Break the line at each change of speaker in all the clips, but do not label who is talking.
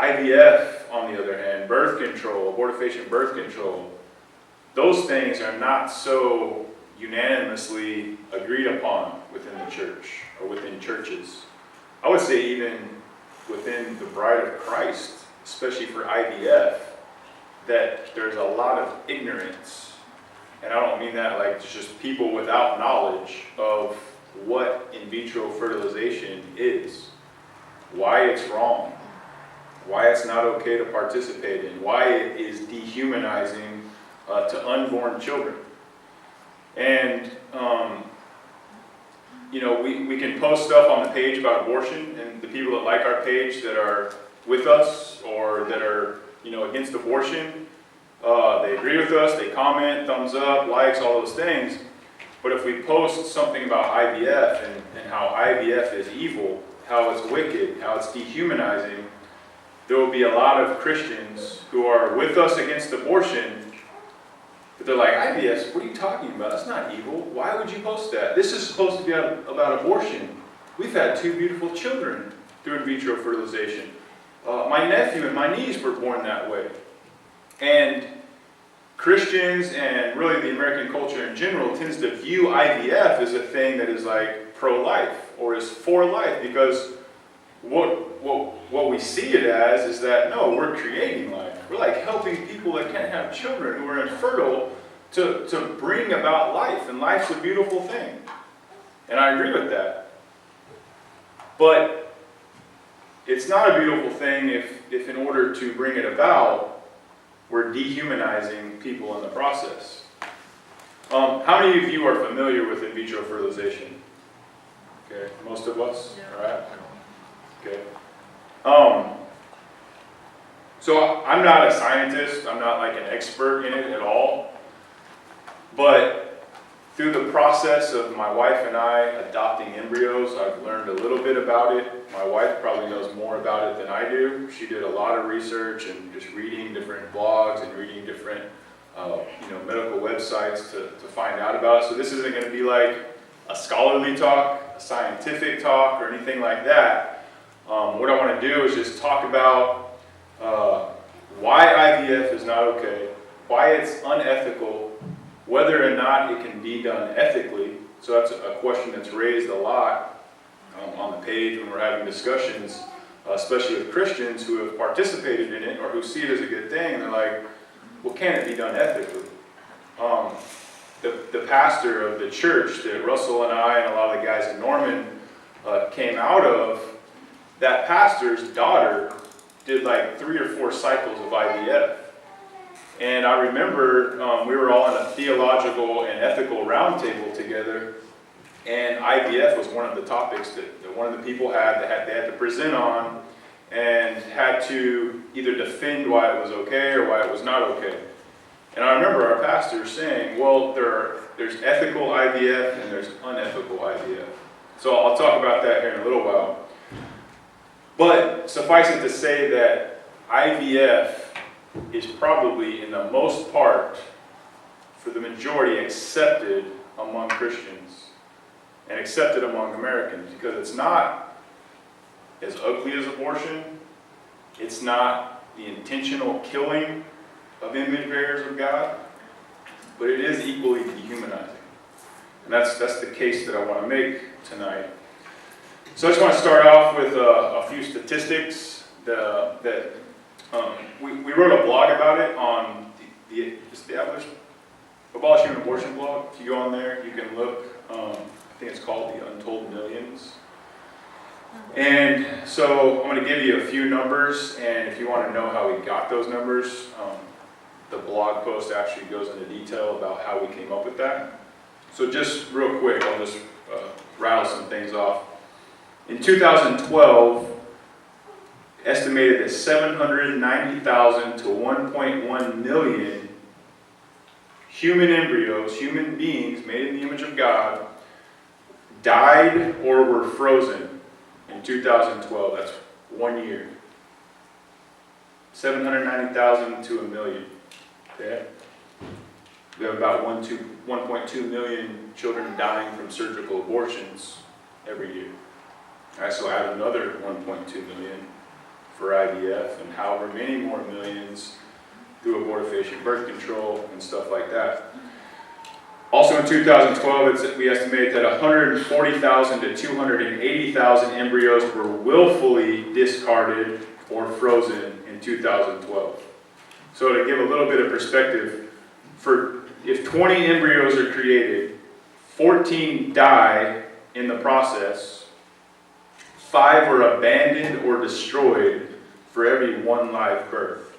IVF, on the other hand, birth control, abortifacient birth control, those things are not so unanimously agreed upon within the church or within churches. I would say even within the bride of Christ, especially for IVF, that there's a lot of ignorance. And I don't mean that like it's just people without knowledge of what in vitro fertilization is, why it's wrong, why it's not okay to participate in, why it is dehumanizing to unborn children. And, we can post stuff on the page about abortion, and the people that like our page that are with us or that are, against abortion, they agree with us, they comment, thumbs up, likes, all those things. But if we post something about IVF and how IVF is evil, how it's wicked, how it's dehumanizing, there will be a lot of Christians who are with us against abortion, but they're like, IVF, what are you talking about? That's not evil. Why would you post that? This is supposed to be about abortion. We've had 2 beautiful children through in vitro fertilization. My nephew and my niece were born that way. And Christians and really the American culture in general tends to view IVF as a thing that is like pro-life or is for life, because what we see it as is that, no, we're creating life. We're like helping people that can't have children, who are infertile, to bring about life. And life's a beautiful thing. And I agree with that. But it's not a beautiful thing if in order to bring it about, we're dehumanizing people in the process. How many of you are familiar with in vitro fertilization? Okay, most of us, all right? Okay. So I'm not a scientist, I'm not like an expert in it at all, but through the process of my wife and I adopting embryos, I've learned a little bit about it. My wife probably knows more about it than I do. She did a lot of research and just reading different blogs and reading different medical websites to find out about it. So this isn't going to be like a scholarly talk, a scientific talk, or anything like that. What I want to do is just talk about why IVF is not okay, why it's unethical, whether or not it can be done ethically. So that's a question that's raised a lot on the page when we're having discussions, especially with Christians who have participated in it or who see it as a good thing. They're like, well, can it be done ethically? The pastor of the church that Russell and I and a lot of the guys in Norman came out of, that pastor's daughter did like 3 or 4 cycles of IVF. And I remember we were all in a theological and ethical roundtable together, and IVF was one of the topics that one of the people had they had to present on and had to either defend why it was okay or why it was not okay. And I remember our pastor saying, well, there's ethical IVF and there's unethical IVF. So I'll talk about that here in a little while. But suffice it to say that IVF is probably, in the most part, for the majority, accepted among Christians and accepted among Americans, because it's not as ugly as abortion. It's not the intentional killing of image bearers of God, but it is equally dehumanizing. And that's the case that I want to make tonight. So I just want to start off with a few statistics that we wrote a blog about it on the Abolish Human Abortion blog. If you go on there, you can look. I think it's called The Untold Millions. And so I'm going to give you a few numbers, and if you want to know how we got those numbers, the blog post actually goes into detail about how we came up with that. So just real quick, I'll just rattle some things off. In 2012, estimated that 790,000 to 1.1 million human embryos, human beings made in the image of God, died or were frozen in 2012. That's 1 year. 790,000 to a million. Okay? We have about 1.2 million children dying from surgical abortions every year. All right, so add another 1.2 million for IVF, and however many more millions through abortifacient birth control and stuff like that. Also in 2012, we estimate that 140,000 to 280,000 embryos were willfully discarded or frozen in 2012. So to give a little bit of perspective, if 20 embryos are created, 14 die in the process, 5 are abandoned or destroyed for every 1 live birth.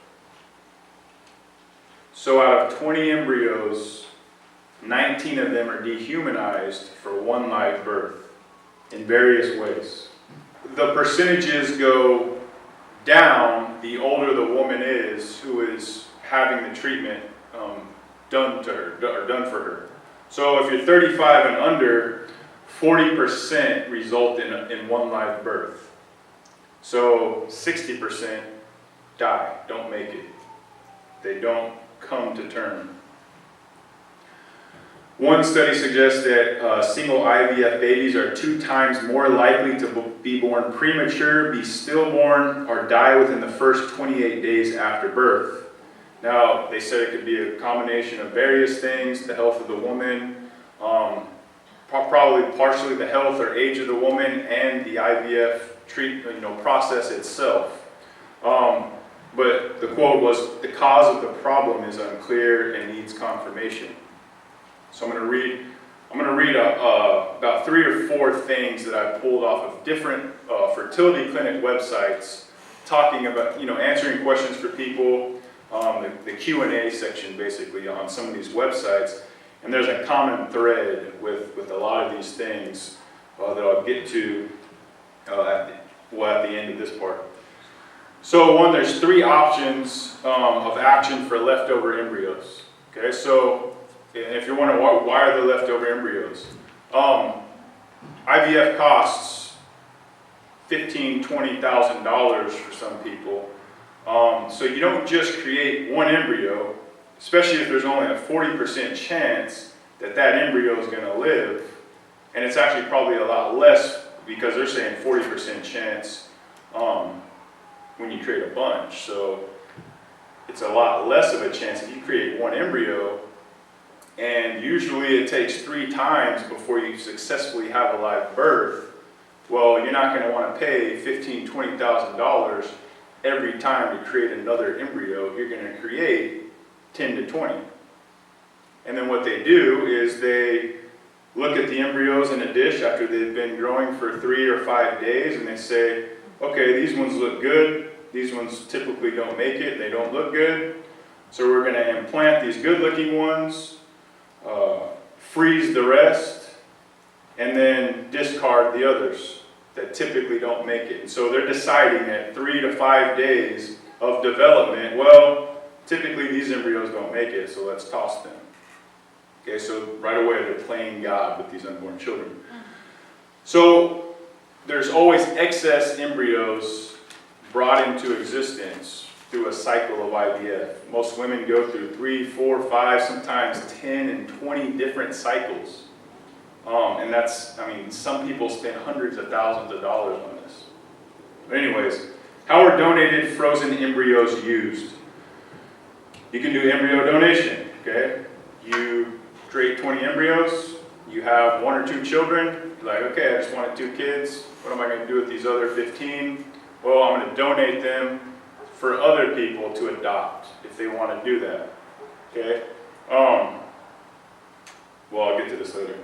So out of 20 embryos, 19 of them are dehumanized for 1 live birth in various ways. The percentages go down the older the woman is who is having the treatment done to her, or done for her. So if you're 35 and under, 40% result in 1 live birth. So 60% die, don't make it. They don't come to term. One study suggests that single IVF babies are 2 times more likely to be born premature, be stillborn, or die within the first 28 days after birth. Now, they said it could be a combination of various things, the health of the woman, probably partially the health or age of the woman, and the IVF treatment, process itself. But the quote was, "The cause of the problem is unclear and needs confirmation." So I'm going to read about 3 or 4 things that I pulled off of different fertility clinic websites, talking about, answering questions for people, the Q&A section basically on some of these websites. And there's a common thread with a lot of these things that I'll get to at the end of this part. So one, there's 3 options of action for leftover embryos. Okay, so if you're wondering why are there leftover embryos, IVF costs $15,000 to $20,000 for some people. So you don't just create 1 embryo, especially if there's only a 40% chance that that embryo is going to live, and it's actually probably a lot less because they're saying 40% chance when you create a bunch. So it's a lot less of a chance if you create 1 embryo. And usually it takes 3 times before you successfully have a live birth. Well, you're not going to want to pay $15,000 to $20,000 every time to create another embryo. You're going to create 10 to 20. And then what they do is they look at the embryos in a dish after they've been growing for 3 or 5 days, and they say, okay, these ones look good. These ones typically don't make it. They don't look good. So we're going to implant these good-looking ones, freeze the rest, and then discard the others that typically don't make it. And so they're deciding at 3 to 5 days of development, well, typically these embryos don't make it, so let's toss them. Okay, so right away they're playing God with these unborn children. So there's always excess embryos brought into existence through a cycle of IVF. Most women go through 3, 4, 5, sometimes 10 and 20 different cycles. And that's, some people spend hundreds of thousands of dollars on this. But anyways, how are donated frozen embryos used? You can do embryo donation, okay? You create 20 embryos, you have 1 or 2 children, you're like, okay, I just wanted 2 kids, what am I going to do with these other 15? Well, I'm going to donate them for other people to adopt, if they want to do that, okay? Well, I'll get to this later.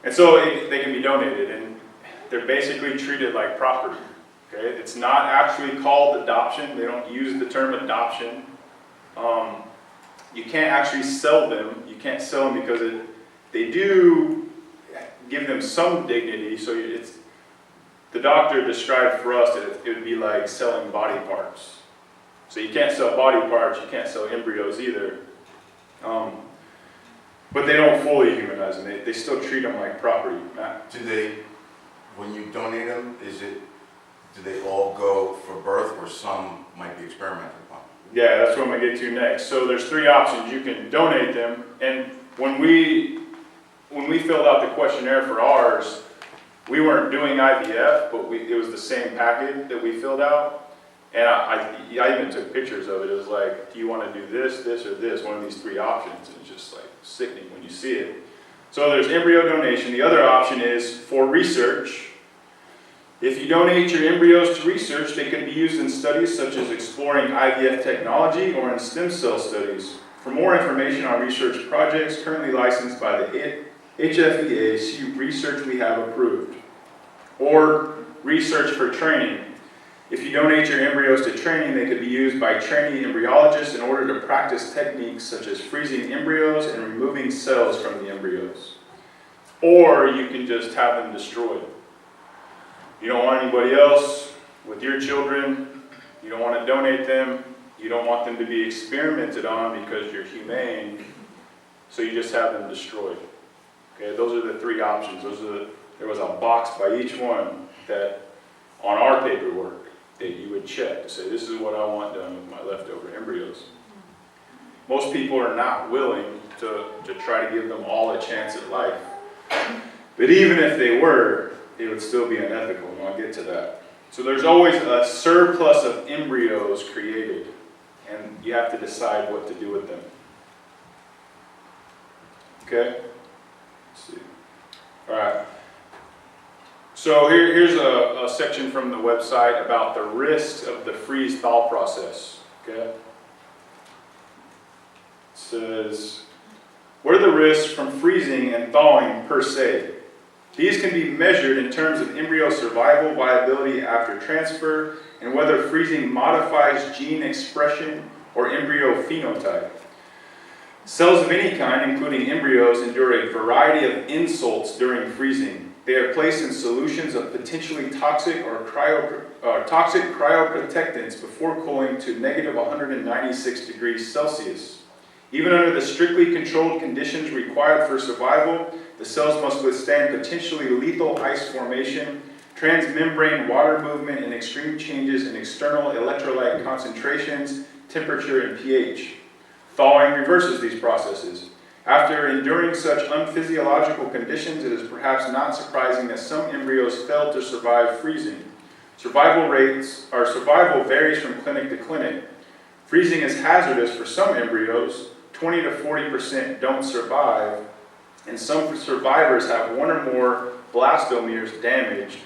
And so they can be donated, and they're basically treated like property, okay? It's not actually called adoption. They don't use the term adoption. You can't actually sell them. You can't sell them because they do give them some dignity. So the doctor described for us that it would be like selling body parts. So you can't sell body parts, you can't sell embryos either. But they don't fully humanize them. They still treat them like property. Matt?
Do they, when you donate them, do they all go for birth, or some might be experimented upon?
Yeah, that's what I'm going to get to next. So there's 3 options. You can donate them, and when we filled out the questionnaire for ours, we weren't doing IVF, but it was the same packet that we filled out. And I even took pictures of it. It was like, do you want to do this, this, or this? One of these three options. And it's just like sickening when you see it. So there's embryo donation. The other option is for research. If you donate your embryos to research, they could be used in studies such as exploring IVF technology or in stem cell studies. For more information on research projects currently licensed by the HFEA, see research we have approved. Or research for training. If you donate your embryos to training, they could be used by trainee embryologists in order to practice techniques such as freezing embryos and removing cells from the embryos. Or you can just have them destroyed. You don't want anybody else with your children. You don't want to donate them. You don't want them to be experimented on because you're humane. So you just have them destroyed. Okay, those are the three options. There was a box by each one that on our paperwork that you would check to say, this is what I want done with my leftover embryos. Most people are not willing to try to give them all a chance at life. But even if they were, it would still be unethical, and I'll get to that. So there's always a surplus of embryos created, and you have to decide what to do with them. Okay? Let's see. All right. So here's a section from the website about the risks of the freeze-thaw process. Okay? It says, what are the risks from freezing and thawing per se? These can be measured in terms of embryo survival viability after transfer and whether freezing modifies gene expression or embryo phenotype. Cells of any kind, including embryos, endure a variety of insults during freezing. They are placed in solutions of potentially toxic or cryoprotectants before cooling to negative 196 degrees Celsius. Even under the strictly controlled conditions required for survival, the cells must withstand potentially lethal ice formation, transmembrane water movement, and extreme changes in external electrolyte concentrations, temperature, and pH. Thawing reverses these processes. After enduring such unphysiological conditions, it is perhaps not surprising that some embryos fail to survive freezing. Survival varies from clinic to clinic. Freezing is hazardous for some embryos. 20 to 40% don't survive, and some survivors have one or more blastomeres damaged,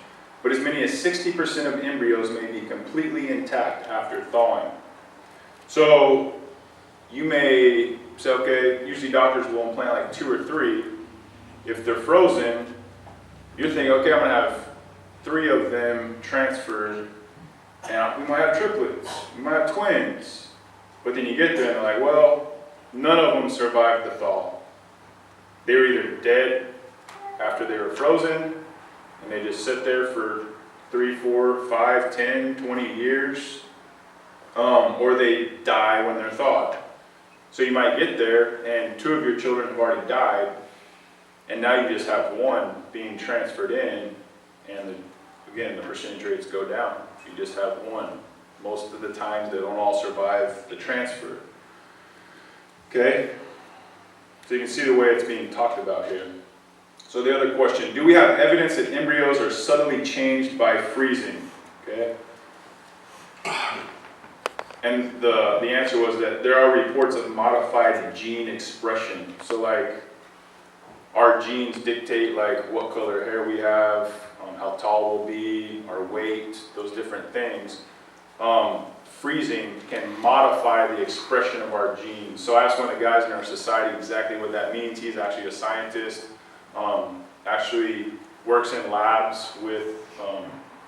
but as many as 60% of embryos may be completely intact after thawing. So you may say, okay, usually doctors will implant like 2 or 3. If they're frozen, you're thinking, okay, I'm going to have 3 of them transferred, and we might have triplets, we might have twins. But then you get there and they're like, well, none of them survived the thaw. They were either dead after they were frozen, and they just sit there for 3, 4, 5, 10, 20 years, or they die when they're thawed. So you might get there, and 2 of your children have already died, and now you just have 1 being transferred in, and again, the percentage rates go down if you just have 1. Most of the times, they don't all survive the transfer. Okay? So you can see the way it's being talked about here. So the other question, do we have evidence that embryos are subtly changed by freezing? Okay? And the answer was that there are reports of modified gene expression. So like, our genes dictate like what color hair we have, how tall we'll be, our weight, those different things. Freezing can modify the expression of our genes. So I asked one of the guys in our society exactly what that means. He's actually a scientist, actually works in labs with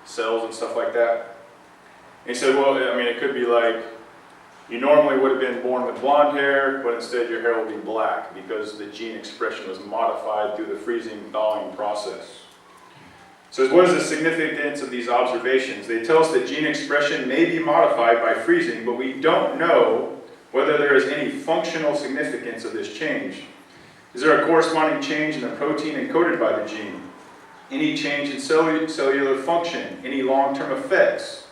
cells and stuff like that. And he said, well, I mean, it could be like, you normally would have been born with blonde hair, but instead your hair will be black because the gene expression was modified through the freezing thawing process. So what is the significance of these observations? They tell us that gene expression may be modified by freezing, but we don't know whether there is any functional significance of this change. Is there a corresponding change in the protein encoded by the gene? Any change in cellular function? Any long-term effects?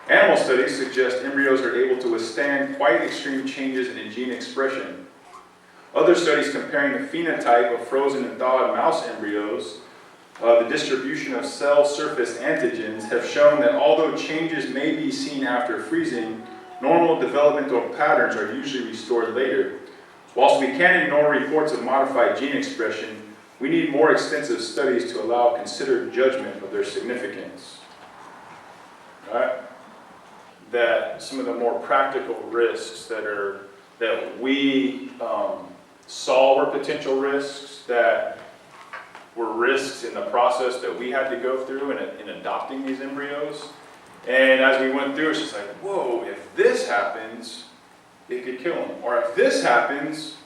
Animal studies suggest embryos are able to withstand quite extreme changes in gene expression. Other studies comparing the phenotype of frozen and thawed mouse embryos the distribution of cell surface antigens have shown that although changes may be seen after freezing, normal developmental patterns are usually restored later. Whilst we can't ignore reports of modified gene expression, we need more extensive studies to allow considered judgment of their significance. All right? That some of the more practical risks that we saw were potential risks, that were risks in the process that we had to go through in adopting these embryos. And as we went through, it's just like, whoa, if this happens, it could kill them. Or if this happens,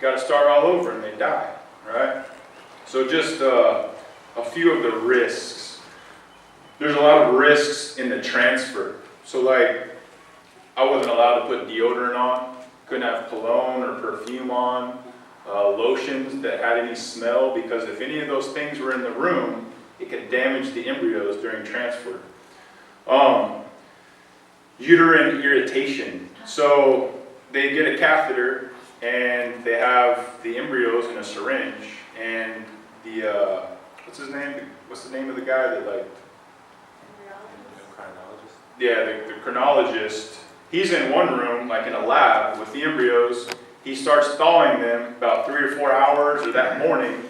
got to start all over and they die, right? So just a few of the risks. There's a lot of risks in the transfer. So like, I wasn't allowed to put deodorant on, couldn't have cologne or perfume on, lotions that had any smell, because if any of those things were in the room, it could damage the embryos during transfer. Uterine irritation. So they get a catheter and they have the embryos in a syringe, and the, what's his name? What's the name of the guy that like, yeah, the chronologist, he's in one room, like in a lab with the embryos. He starts thawing them about 3 or 4 hours or that morning,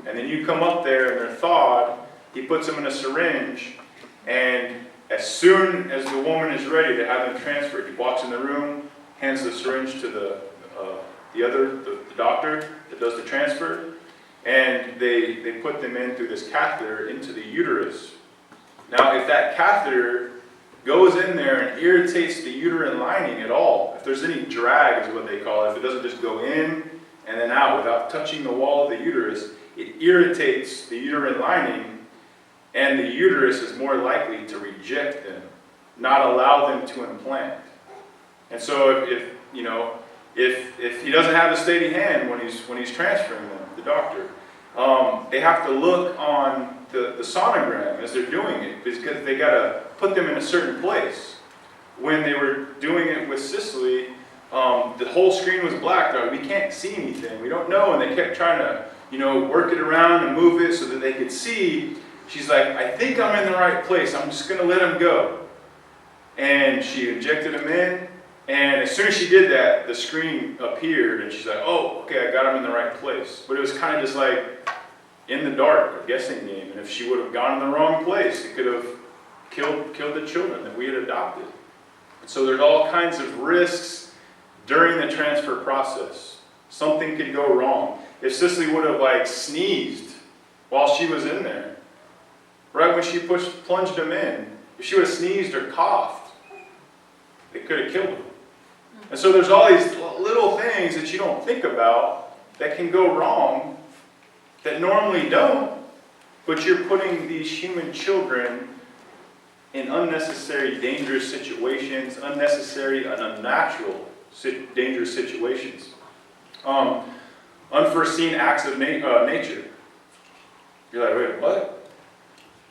and then you come up there and they're thawed. He puts them in a syringe, and as soon as the woman is ready to have them transferred, he walks in the room, hands the syringe to the doctor that does the transfer, and they put them in through this catheter into the uterus. Now, if that catheter goes in there and irritates the uterine lining at all, if there's any drag is what they call it, if it doesn't just go in and then out without touching the wall of the uterus, it irritates the uterine lining, and the uterus is more likely to reject them, not allow them to implant. And so if he doesn't have a steady hand when he's transferring them, the doctor, they have to look on the sonogram as they're doing it, because they got to put them in a certain place. When they were doing it with Cicely, the whole screen was black. They're like, we can't see anything. We don't know. And they kept trying to, work it around and move it so that they could see. She's like, I think I'm in the right place. I'm just going to let him go. And she injected him in. And as soon as she did that, the screen appeared. And she's like, oh, okay, I got him in the right place. But it was kind of just like in the dark, a guessing game. And if she would have gone in the wrong place, it could have killed the children that we had adopted. And so there's all kinds of risks during the transfer process. Something could go wrong. If Cicely would have sneezed while she was in there, right when she plunged him in, if she would have sneezed or coughed, it could have killed him. And so there's all these little things that you don't think about that can go wrong that normally don't, but you're putting these human children in unnecessary dangerous situations, unnecessary and unnatural dangerous situations. Unforeseen acts of nature. You're like, wait, what?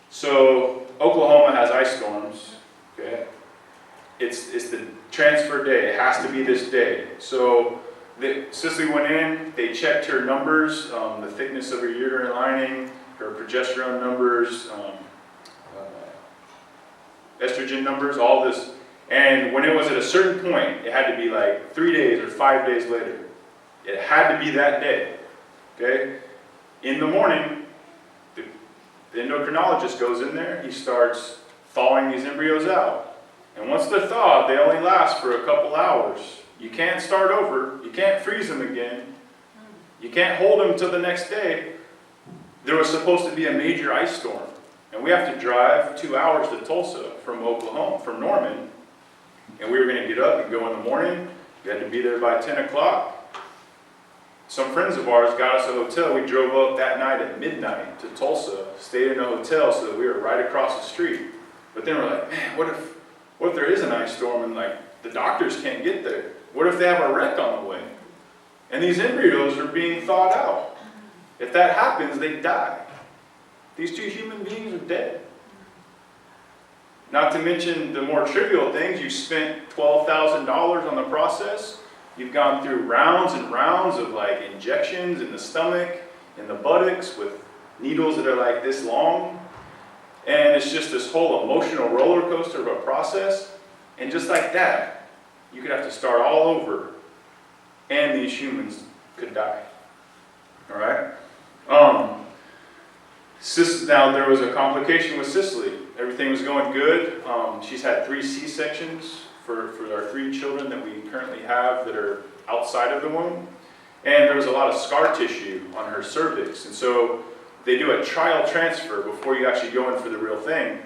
So Oklahoma has ice storms, okay? It's the transfer day. It has to be this day. So Cicely went in, they checked her numbers, the thickness of her uterine lining, her progesterone numbers, estrogen numbers, all this. And when it was at a certain point, it had to be 3 days or 5 days later. It had to be that day, okay? In the morning, the endocrinologist goes in there, he starts thawing these embryos out. And once they're thawed, they only last for a couple hours. You can't start over, you can't freeze them again, you can't hold them until the next day. There was supposed to be a major ice storm. And we have to drive 2 hours to Tulsa from Oklahoma, from Norman. And we were going to get up and go in the morning. We had to be there by 10 o'clock. Some friends of ours got us a hotel. We drove up that night at midnight to Tulsa, stayed in a hotel so that we were right across the street. But then we're like, man, what if there is an ice storm and the doctors can't get there? What if they have a wreck on the way? And these embryos are being thawed out. If that happens, they die. These 2 human beings are dead. Not to mention the more trivial things. You spent $12,000 on the process. You've gone through rounds and rounds of injections in the stomach, in the buttocks, with needles that are like this long. And it's just this whole emotional roller coaster of a process. And just like that, you could have to start all over, and these humans could die. All right? Now, there was a complication with Cicely. Everything was going good. She's had 3 C-sections for our 3 children that we currently have that are outside of the womb. And there was a lot of scar tissue on her cervix. And so they do a trial transfer before you actually go in for the real thing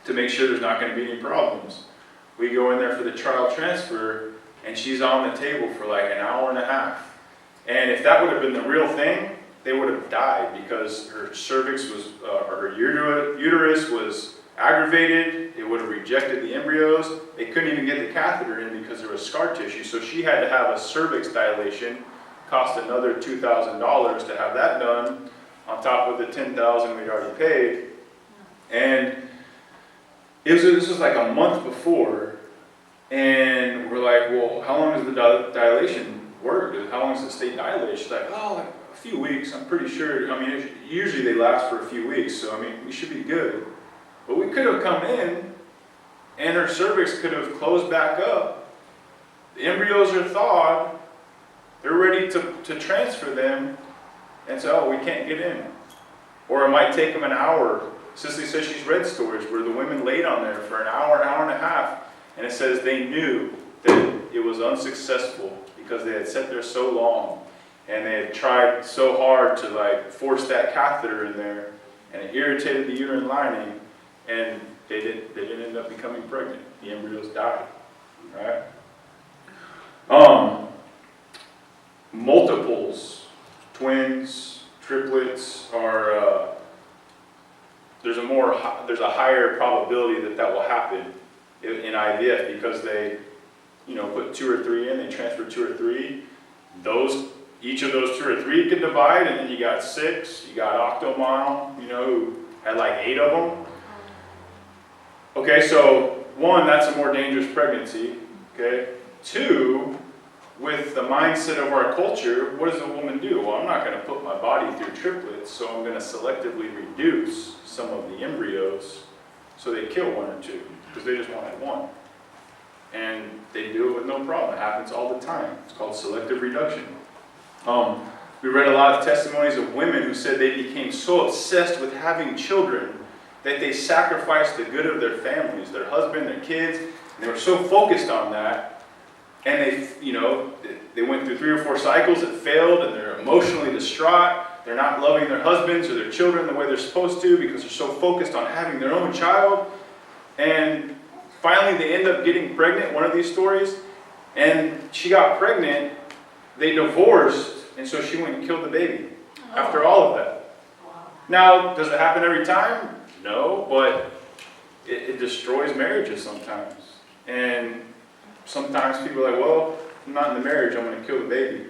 to make sure there's not going to be any problems. We go in there for the trial transfer, and she's on the table for like an hour and a half. And if that would have been the real thing, they would have died because her cervix was, or her uterus was aggravated. It would have rejected the embryos. They couldn't even get the catheter in because there was scar tissue. So she had to have a cervix dilation, cost another $2,000 to have that done, on top of the $10,000 we'd already paid. And this was like a month before, and we're like, well, how long does the dilation work? How long does it stay dilated? She's like, oh, like a few weeks, I'm pretty sure. I mean, usually they last for a few weeks, so I mean, we should be good. But we could have come in, and her cervix could have closed back up. The embryos are thawed. They're ready to transfer them, and so, oh, we can't get in. Or it might take them an hour. Cicely says she's read stories where the women laid on there for an hour and a half, and it says they knew that it was unsuccessful because they had sat there so long, and they had tried so hard to like force that catheter in there, and it irritated the uterine lining, and they didn't end up becoming pregnant. The embryos died. Right? Multiples, twins, triplets are. There's a higher probability that will happen in IVF because they, put 2 or 3 in. They transfer 2 or 3. Each of those 2 or 3 could divide, and then you got 6. You got Octomom, who had like 8 of them. Okay, so 1, that's a more dangerous pregnancy. Okay, 2. With the mindset of our culture, what does a woman do? Well, I'm not going to put my body through triplets, so I'm going to selectively reduce some of the embryos so they kill 1 or 2 because they just wanted 1. And they do it with no problem. It happens all the time. It's called selective reduction. We read a lot of testimonies of women who said they became so obsessed with having children that they sacrificed the good of their families, their husband, their kids, and they were so focused on that. And they went through 3 or 4 cycles, it failed, and they're emotionally distraught. They're not loving their husbands or their children the way they're supposed to because they're so focused on having their own child. And finally, they end up getting pregnant, one of these stories. And she got pregnant, they divorced, and so she went and killed the baby after all of that.
Wow.
Now, does it happen every time? No, but it destroys marriages sometimes. And sometimes people are like, well, I'm not in the marriage, I'm going to kill the baby.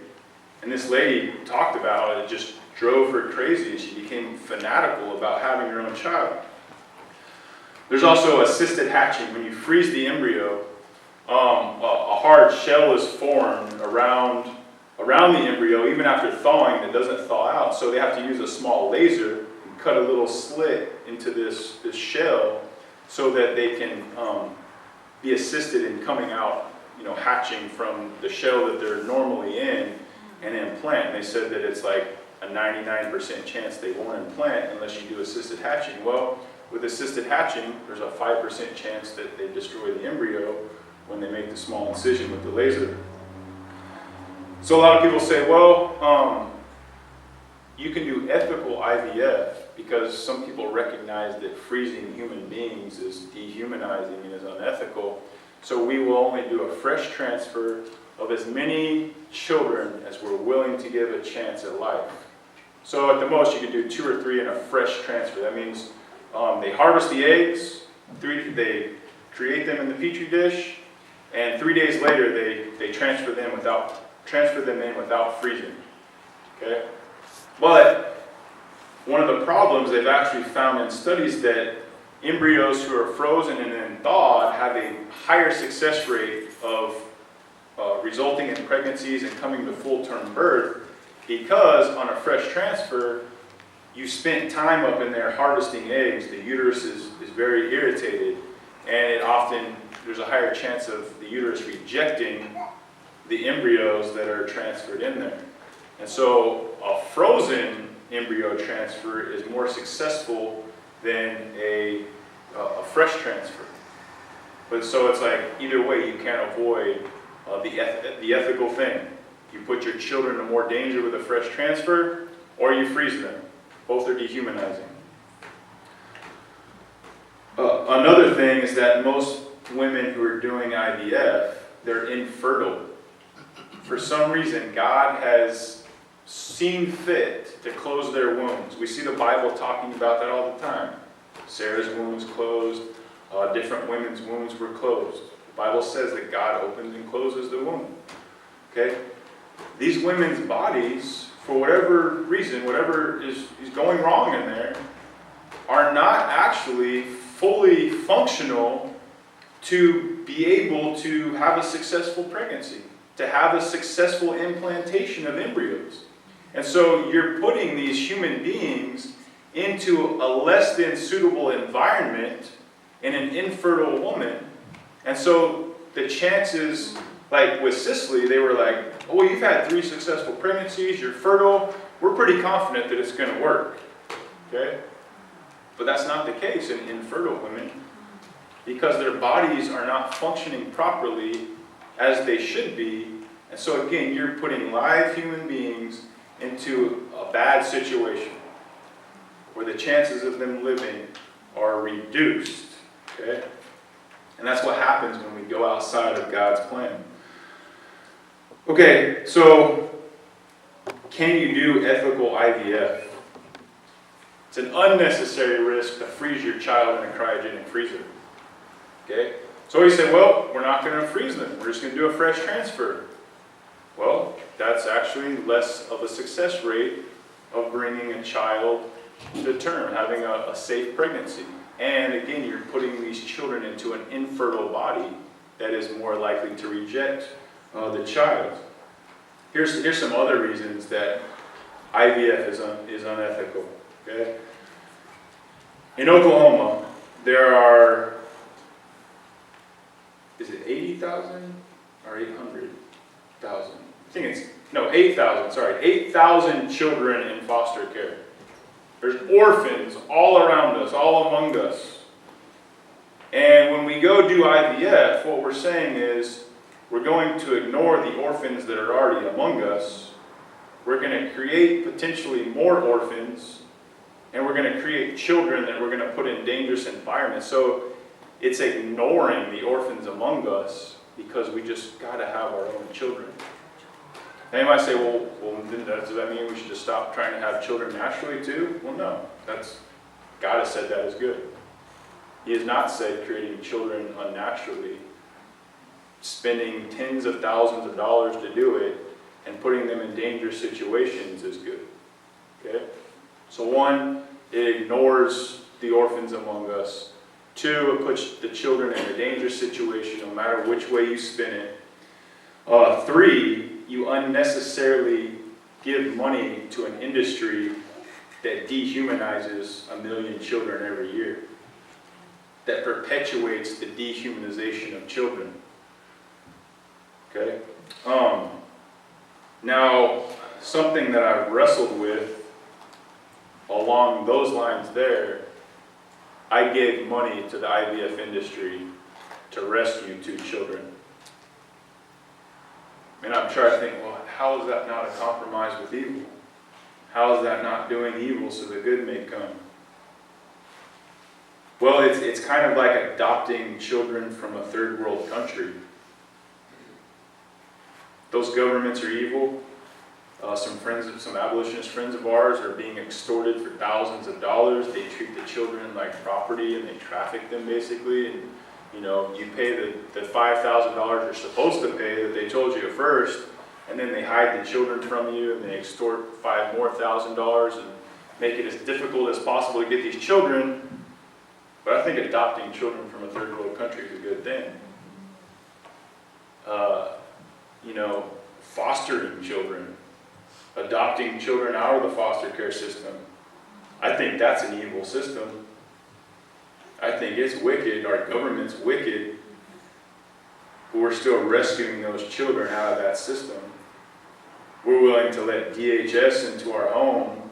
And this lady talked about it, it just drove her crazy, and she became fanatical about having her own child. There's also assisted hatching. When you freeze the embryo, a hard shell is formed around the embryo, even after thawing, that doesn't thaw out. So they have to use a small laser and cut a little slit into this shell so that they can be assisted in coming out, hatching from the shell that they're normally in and implant. And they said that it's like a 99% chance they won't implant unless you do assisted hatching. Well, with assisted hatching, there's a 5% chance that they destroy the embryo when they make the small incision with the laser. So a lot of people say, well, you can do ethical IVF because some people recognize that freezing human beings is dehumanizing and is unethical. So we will only do a fresh transfer of as many children as we're willing to give a chance at life. So at the most, you can do 2 or 3 in a fresh transfer. That means they harvest the eggs, they create them in the petri dish, and 3 days later they transfer them in without freezing. Okay? But one of the problems they've actually found in studies that embryos who are frozen and then thawed have a higher success rate of resulting in pregnancies and coming to full-term birth because on a fresh transfer, you spent time up in there harvesting eggs, the uterus is very irritated, and there's a higher chance of the uterus rejecting the embryos that are transferred in there. And so a frozen embryo transfer is more successful than a fresh transfer. But so it's like, either way, you can't avoid the ethical thing. You put your children in more danger with a fresh transfer, or you freeze them. Both are dehumanizing. Another thing is that most women who are doing IVF, they're infertile. For some reason, God has seen fit to close their wombs. We see the Bible talking about that all the time. Sarah's womb was closed. Different women's wombs were closed. The Bible says that God opens and closes the womb. Okay? These women's bodies, for whatever reason, whatever is going wrong in there, are not actually fully functional to be able to have a successful pregnancy, to have a successful implantation of embryos. And so you're putting these human beings into a less than suitable environment in an infertile woman. And so the chances, like with Cicely, they were like, oh, you've had 3 successful pregnancies, you're fertile, we're pretty confident that it's going to work. Okay? But that's not the case in infertile women, because their bodies are not functioning properly as they should be. And so again, you're putting live human beings into a bad situation where the chances of them living are reduced. Okay? And that's what happens when we go outside of God's plan. Okay, so can you do ethical IVF? It's an unnecessary risk to freeze your child in a cryogenic freezer. Okay? So you say, well, we're not going to freeze them. We're just going to do a fresh transfer. Well, that's actually less of a success rate of bringing a child to term, having a safe pregnancy. And again, you're putting these children into an infertile body that is more likely to reject the child. Here's some other reasons that IVF is unethical. Okay? In Oklahoma, there are, is it 80,000 or 800,000? I think it's, no, 8,000, sorry, 8,000 children in foster care. There's orphans all around us, all among us. And when we go do IVF, what we're saying is we're going to ignore the orphans that are already among us. We're going to create potentially more orphans, and we're going to create children that we're going to put in dangerous environments. So it's ignoring the orphans among us because we just got to have our own children. Now you might say, well, does that mean we should just stop trying to have children naturally too? Well, no. God has said that is good. He has not said creating children unnaturally, spending tens of thousands of dollars to do it, and putting them in dangerous situations is good. Okay? So 1, it ignores the orphans among us. 2, it puts the children in a dangerous situation no matter which way you spin it. 3, you unnecessarily give money to an industry that dehumanizes 1 million children every year, that perpetuates the dehumanization of children. Okay? Now, something that I've wrestled with along those lines there, I gave money to the IVF industry to rescue 2 children. And I'm trying to think, well, how is that not a compromise with evil? How is that not doing evil so the good may come? Well, it's kind of like adopting children from a third world country. Those governments are evil. Some abolitionist friends of ours are being extorted for thousands of dollars. They treat the children like property and they traffic them basically. And you pay the $5,000 you're supposed to pay that they told you at first, and then they hide the children from you and they extort $5,000 more and make it as difficult as possible to get these children. But I think adopting children from a third world country is a good thing. Fostering children, adopting children out of the foster care system. I think that's an evil system. I think it's wicked. Our government's wicked. But we're still rescuing those children out of that system. We're willing to let DHS into our home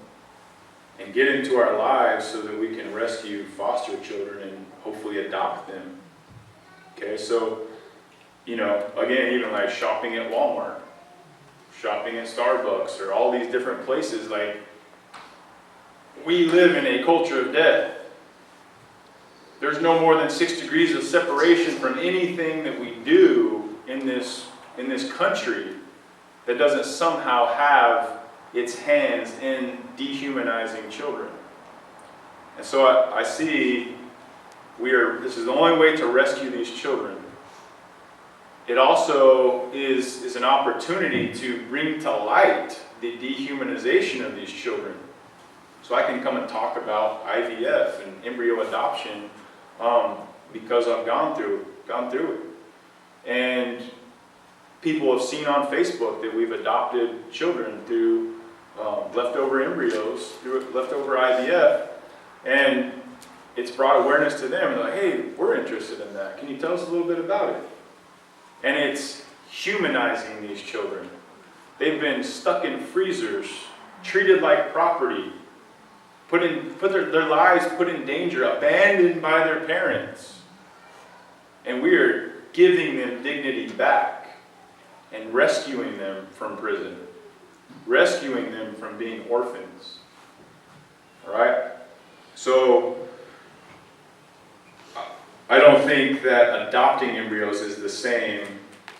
and get into our lives so that we can rescue foster children and hopefully adopt them. Okay, so, you know, again, even like shopping at Walmart, shopping at Starbucks, or all these different places, like, we live in a culture of death. There's no more than 6 degrees of separation from anything that we do in this country that doesn't somehow have its hands in dehumanizing children. And so I see this is the only way to rescue these children. It also is an opportunity to bring to light the dehumanization of these children. So I can come and talk about IVF and embryo adoption because I've gone through it. And people have seen on Facebook that we've adopted children through leftover embryos, through leftover IVF, and it's brought awareness to them. And they're like, hey, we're interested in that. Can you tell us a little bit about it? And it's humanizing these children. They've been stuck in freezers, treated like property, their lives put in danger, abandoned by their parents. And we are giving them dignity back and rescuing them from prison, rescuing them from being orphans. All right? So, I don't think that adopting embryos is the same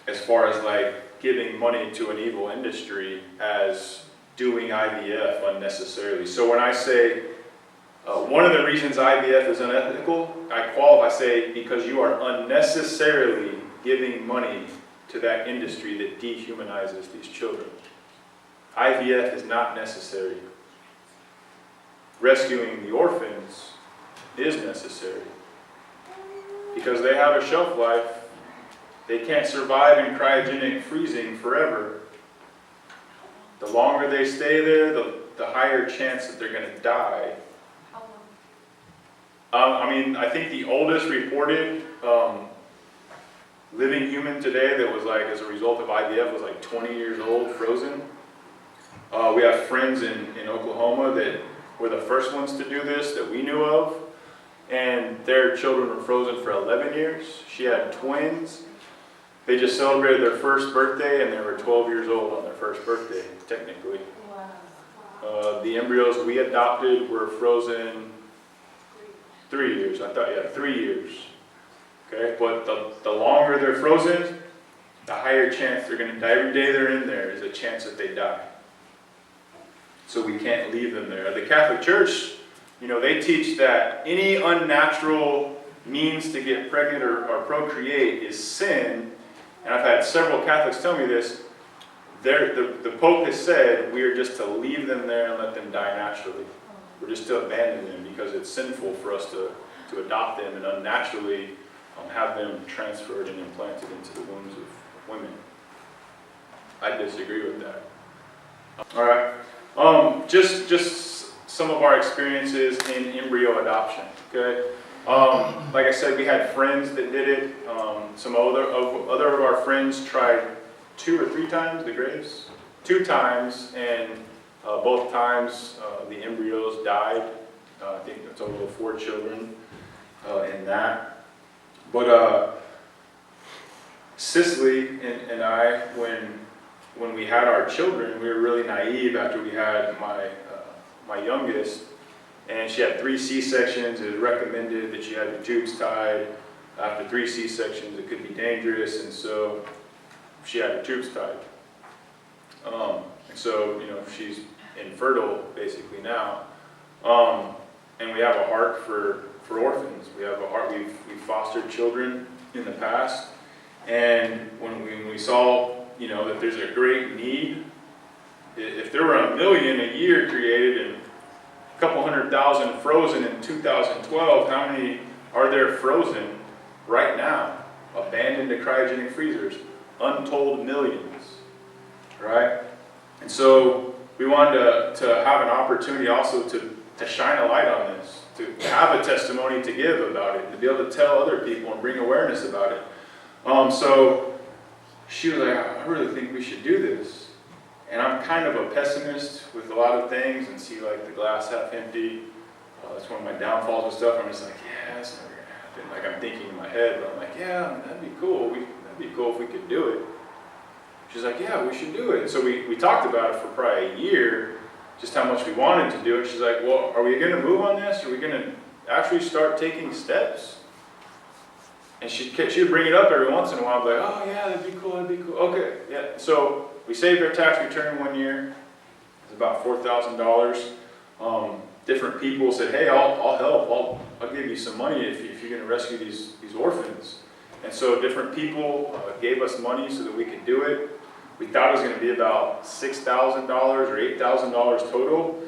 as far as like giving money to an evil industry as doing IVF unnecessarily. So when I say one of the reasons IVF is unethical, I say because you are unnecessarily giving money to that industry that dehumanizes these children. IVF is not necessary. Rescuing the orphans is necessary because they have a shelf life. They can't survive in cryogenic freezing forever. The longer they stay there, the higher chance that they're going to die. I think the oldest reported living human today that was like as a result of IVF was like 20 years old, frozen. We have friends in Oklahoma that were the first ones to do this that we knew of, and their children were frozen for 11 years. She had twins. They just celebrated their first birthday, and they were 12 years old on their first birthday, technically. Wow. The embryos we adopted were frozen 3 years. 3 years. Okay, but the longer they're frozen, the higher chance they're going to die. Every day they're in there is a chance that they die. So we can't leave them there. The Catholic Church, they teach that any unnatural means to get pregnant or procreate is sin. And I've had several Catholics tell me this. The Pope has said we are just to leave them there and let them die naturally. We're just to abandon them because it's sinful for us to adopt them and unnaturally have them transferred and implanted into the wombs of women. I disagree with that. All right. Just some of our experiences in embryo adoption. Okay. Like I said, we had friends that did it. Some other of our friends tried 2 or 3 times the grace. 2 times, and both times the embryos died. I think a total of 4 children in that. But Cicely and I, when we had our children, we were really naive after we had my youngest. And she had 3 C-sections. It was recommended that she had the tubes tied. After 3 C-sections, it could be dangerous, and so she had her tubes tied. And so, she's infertile basically now. And we have a heart for orphans. We have a heart. We've fostered children in the past, and when we saw, that there's a great need. If there were 1 million a year created and a couple 100,000 frozen in 2012, how many are there frozen right now, abandoned to cryogenic freezers? Untold millions, right? And so we wanted to have an opportunity also to to shine a light on this, to have a testimony to give about it, to be able to tell other people and bring awareness about it. So she was like, I really think we should do this. And I'm kind of a pessimist with a lot of things and see like the glass half empty. That's one of my downfalls and stuff. I'm just like, yeah, it's never gonna happen. Like I'm thinking in my head, but I'm like, yeah, that'd be cool. That'd be cool if we could do it. She's like, yeah, we should do it. So we talked about it for probably a year, just how much we wanted to do it. She's like, well, are we gonna move on this? Are we gonna actually start taking steps? And she would bring it up every once in a while, like, oh yeah, that'd be cool, that'd be cool. Okay, yeah. So we saved our tax return 1 year. It's about $4,000. Different people said, hey, I'll help. I'll give you some money if you're gonna rescue these orphans. And so different people gave us money so that we could do it. We thought it was gonna be about $6,000 or $8,000 total.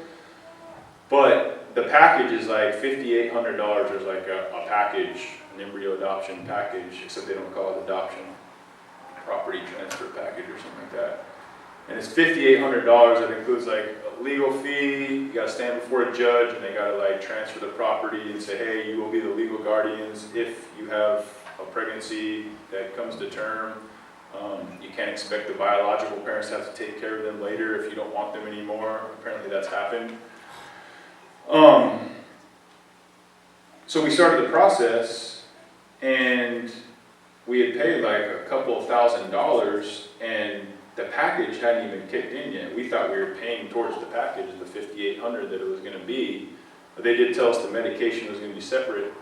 But the package is like $5,800. There's like a package, an embryo adoption package, except they don't call it adoption, property transfer package or something like that. And it's $5,800. That includes like a legal fee. You got to stand before a judge, and they got to like transfer the property and say, hey, you will be the legal guardians if you have a pregnancy that comes to term. You can't expect the biological parents to have to take care of them later if you don't want them anymore. Apparently, that's happened. So we started the process, and we had paid like a couple of $1,000s, and the package hadn't even kicked in yet. We thought we were paying towards the package, the $5,800 that it was going to be. But they did tell us the medication was going to be separate,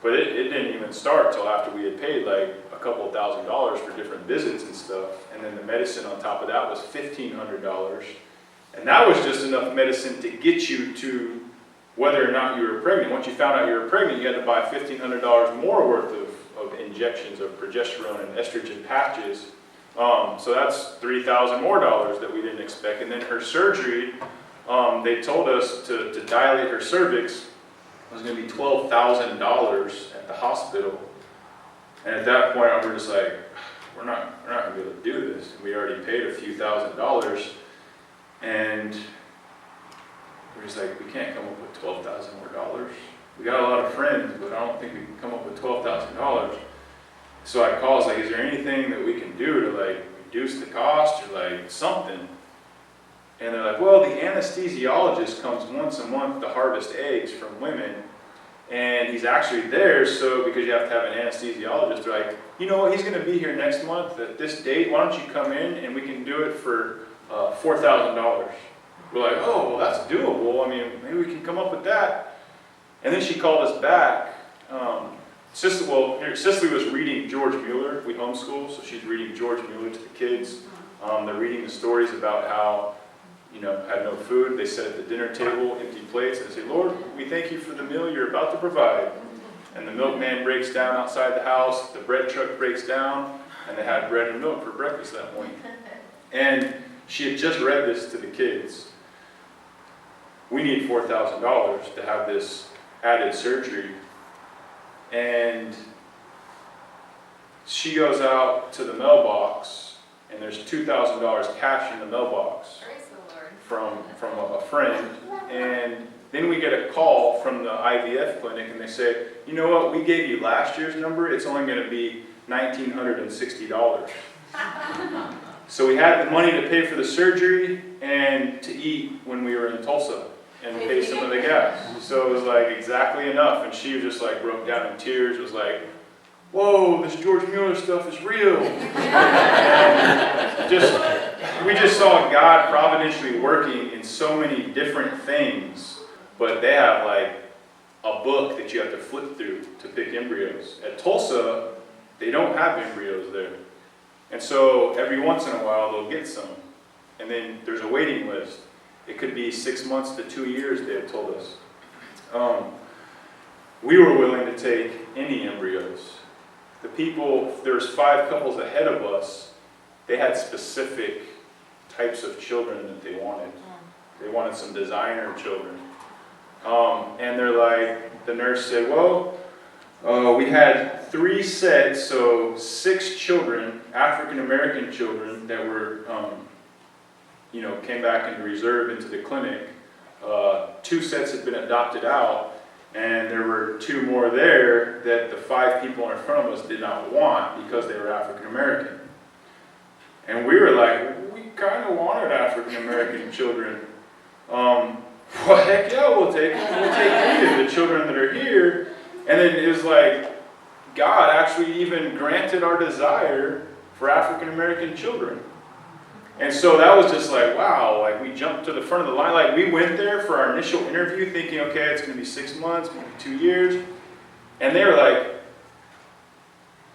but it didn't even start till after we had paid like a couple of $1,000s for different visits and stuff, and then the medicine on top of that was $1,500, and that was just enough medicine to get you to whether or not you were pregnant. Once you found out you were pregnant, you had to buy $1,500 more worth of injections of progesterone and estrogen patches. So that's $3,000 more that we didn't expect. And then her surgery, they told us to dilate her cervix was going to be $12,000 at the hospital. And at that point, we were just like, we're not going to be able to do this. We already paid a few $1,000s, and we're just like, we can't come up with $12,000 more. We got a lot of friends, but I don't think we can come up with $12,000. So I called, like, is there anything that we can do to like reduce the cost or like something? And they're like, well, the anesthesiologist comes once a month to harvest eggs from women, and he's actually there, so because you have to have an anesthesiologist, they're like, you know what, he's going to be here next month at this date, why don't you come in and we can do it for $4,000. We're like, oh, well, that's doable. I mean, maybe we can come up with that. And then she called us back. Cicely was reading George Mueller. We homeschool, so she's reading George Mueller to the kids. They're reading the stories about how, had no food. They sat at the dinner table, empty plates, and they say, Lord, we thank you for the meal you're about to provide. And the milkman breaks down outside the house, the bread truck breaks down, and they had bread and milk for breakfast that morning. And she had just read this to the kids. We need $4,000 to have this added surgery. And she goes out to the mailbox, and there's $2,000 cash in the mailbox from a friend. And then we get a call from the IVF clinic, and they say, you know what, we gave you last year's number, it's only going to be $1,960. So we had the money to pay for the surgery and to eat when we were in Tulsa and pay some of the gas. So it was like exactly enough. And she was just like broke down in tears, was like, whoa, this George Mueller stuff is real. And we just saw God providentially working in so many different things. But they have like a book that you have to flip through to pick embryos. At Tulsa, they don't have embryos there. And so every once in a while they'll get some. And then there's a waiting list. It could be 6 months to 2 years, they have told us. We were willing to take any embryos. There's 5 couples ahead of us, they had specific types of children that they wanted. They wanted some designer children. And they're like, the nurse said, well, we had 3 sets, so 6 children, African-American children that were, came back into reserve into the clinic. 2 sets had been adopted out, and there were 2 more there that the 5 people in front of us did not want because they were African American. And we were like, we kind of wanted African American children. Well, heck yeah, we'll take them. We'll take any of the children that are here. And then it was like, God actually even granted our desire for African American children. And so that was just like, wow, like we jumped to the front of the line. Like we went there for our initial interview thinking, okay, it's going to be 6 months, maybe 2 years. And they were like,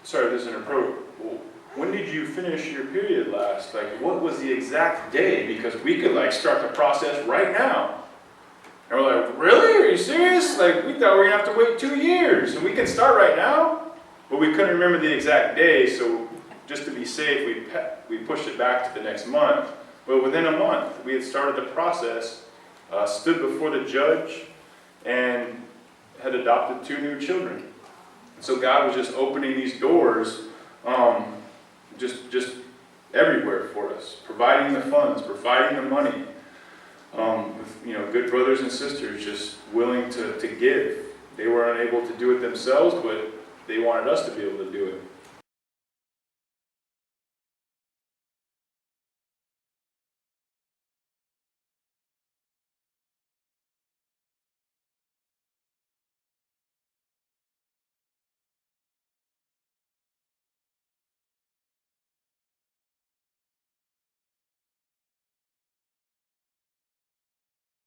sorry, this is inappropriate. Well, when did you finish your period last? Like, what was the exact day? Because we could like start the process right now. And we're like, really? Are you serious? Like, we thought we were going to have to wait 2 years. And we can start right now? But we couldn't remember the exact day, so just to be safe, we pushed it back to the next month. But within a month, we had started the process, stood before the judge, and had adopted 2 new children. So God was just opening these doors, just everywhere for us, providing the funds, providing the money, with good brothers and sisters just willing to give. They were unable to do it themselves, but they wanted us to be able to do it.